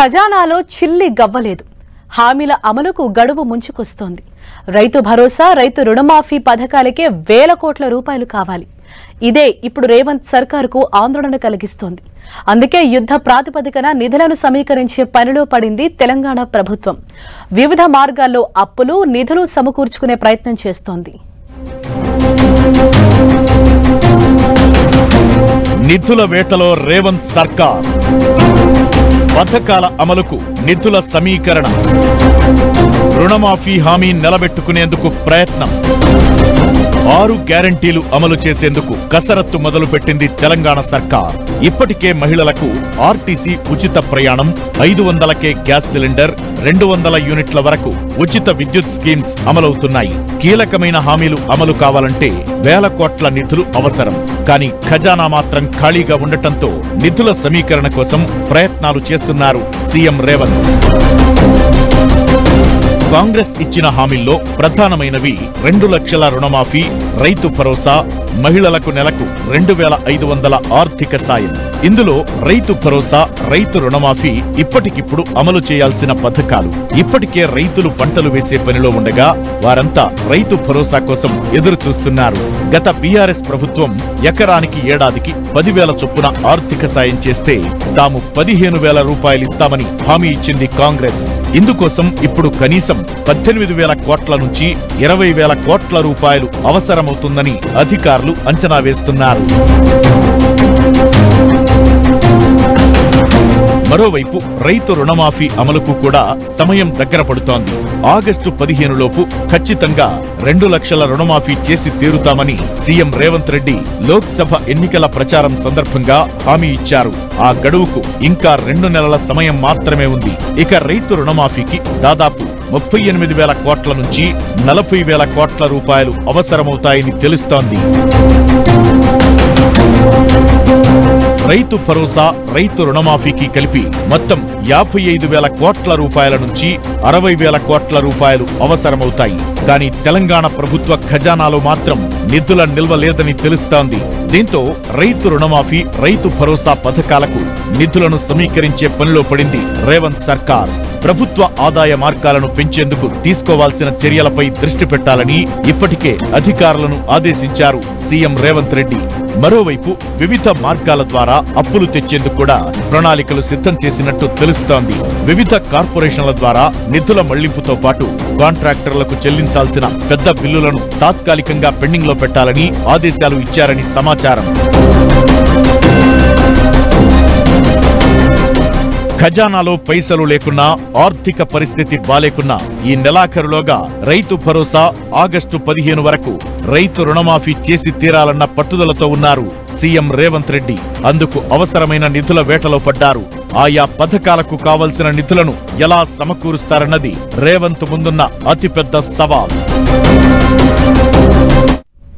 ఖజానాలో చిల్లి గవ్వలేదు. హామీల అమలుకు గడువు ముంచుకొస్తోంది. రైతు భరోసా, రైతు రుణమాఫీ పథకాలకే వేల కోట్ల రూపాయలు కావాలి. ఇదే ఇప్పుడు రేవంత్ సర్కారుకు ఆందోళన కలిగిస్తోంది. అందుకే యుద్ధ ప్రాతిపదికన నిధులను సమీకరించే పనిలో పడింది తెలంగాణ ప్రభుత్వం. వివిధ మార్గాల్లో అప్పులు, నిధులు సమకూర్చుకునే ప్రయత్నం చేస్తోంది. నిధుల వేటలో రేవంత్ సర్కార్, పథకాల అమలుకు నిధుల సమీకరణ, రుణమాఫీ హామీ నిలబెట్టుకునేందుకు ప్రయత్నం, 6 గ్యారంటీలు అమలు చేసేందుకు కసరత్తు మొదలుపెట్టింది తెలంగాణ సర్కార్. ఇప్పటికే మహిళలకు ఆర్టీసీ ఉచిత ప్రయాణం, 500కే గ్యాస్ సిలిండర్, 200 యూనిట్ల వరకు ఉచిత విద్యుత్ స్కీమ్స్ అమలవుతున్నాయి. కీలకమైన హామీలు అమలు కావాలంటే వేల కోట్ల నిధులు అవసరం. కానీ ఖజానా మాత్రం ఖాళీగా ఉండటంతో నిధుల సమీకరణ కోసం ప్రయత్నాలు చేస్తున్నారు సీఎం రేవంత్. కాంగ్రెస్ ఇచ్చిన హామీల్లో ప్రధానమైనవి 2 లక్షల రుణమాఫీ, రైతు భరోసా, మహిళలకు నెలకు 2500 ఆర్థిక సాయం. ఇందులో రైతు భరోసా, రైతు రుణమాఫీ ఇప్పటికిప్పుడు అమలు చేయాల్సిన పథకాలు. ఇప్పటికే రైతులు పంటలు వేసే పనిలో ఉండగా వారంతా రైతు భరోసా కోసం ఎదురు చూస్తున్నారు. గత బీఆర్ఎస్ ప్రభుత్వం ఎకరానికి ఏడాదికి 10,000 చొప్పున ఆర్థిక సాయం చేస్తే తాము 15,000 రూపాయలిస్తామని హామీ ఇచ్చింది కాంగ్రెస్. ఇందుకోసం ఇప్పుడు కనీసం 18,000 కోట్ల నుంచి 20,000 కోట్ల రూపాయలు అవసరమవుతుందని అధికారులు అంచనా వేస్తున్నారు. మరోవైపు రైతు రుణమాఫీ అమలుకు కూడా సమయం దగ్గర పడుతోంది. ఆగస్టు 15 లోపు ఖచ్చితంగా 2 లక్షల రుణమాఫీ చేసి తీరుతామని సీఎం రేవంత్ రెడ్డి లోక్సభ ఎన్నికల ప్రచారం సందర్భంగా హామీ ఇచ్చారు. ఆ గడువుకు ఇంకా 2 నెలల సమయం మాత్రమే ఉంది. ఇక రైతు రుణమాఫీకి దాదాపు 38,000 కోట్ల నుంచి 40,000 కోట్ల రూపాయలు అవసరమవుతాయని తెలుస్తోంది. రైతు భరోసా, రైతు రుణమాఫీకి కలిపి మొత్తం 55,000 కోట్ల రూపాయల నుంచి 60,000 కోట్ల రూపాయలు అవసరమవుతాయి. కానీ తెలంగాణ ప్రభుత్వ ఖజానాలో మాత్రం నిధుల నిల్వ లేదని తెలుస్తోంది. దీంతో రైతు రుణమాఫీ, రైతు భరోసా పథకాలకు నిధులను సమీకరించే పనిలో పడింది రేవంత్ సర్కార్. ప్రభుత్వ ఆదాయ మార్గాలను పెంచేందుకు తీసుకోవాల్సిన చర్యలపై దృష్టి పెట్టాలని ఇప్పటికే అధికారులను ఆదేశించారు సీఎం రేవంత్ రెడ్డి. మరోవైపు వివిధ మార్గాల ద్వారా అప్పులు తెచ్చేందుకు కూడా ప్రణాళికలు సిద్ధం చేసినట్టు తెలుస్తోంది. వివిధ కార్పొరేషన్ల ద్వారా నిధుల మళ్లింపుతో పాటు కాంట్రాక్టర్లకు చెల్లించాల్సిన పెద్ద బిల్లులను తాత్కాలికంగా పెండింగ్ లో పెట్టాలని ఆదేశాలు ఇచ్చారని సమాచారం. ఖజానాలో పైసలు లేకున్నా, ఆర్థిక పరిస్థితి బాలేకున్నా ఈ నెలాఖరులోగా రైతు భరోసా, ఆగస్టు 15 వరకు రైతు రుణమాఫీ చేసి తీరాలన్న పట్టుదలతో ఉన్నారు సీఎం రేవంత్ రెడ్డి. అందుకు అవసరమైన నిధుల వేటలో పడ్డారు. ఆయా పథకాలకు కావలసిన నిధులను ఎలా సమకూరుస్తారన్నది రేవంత్ ముందున్న అతిపెద్ద సవాల్.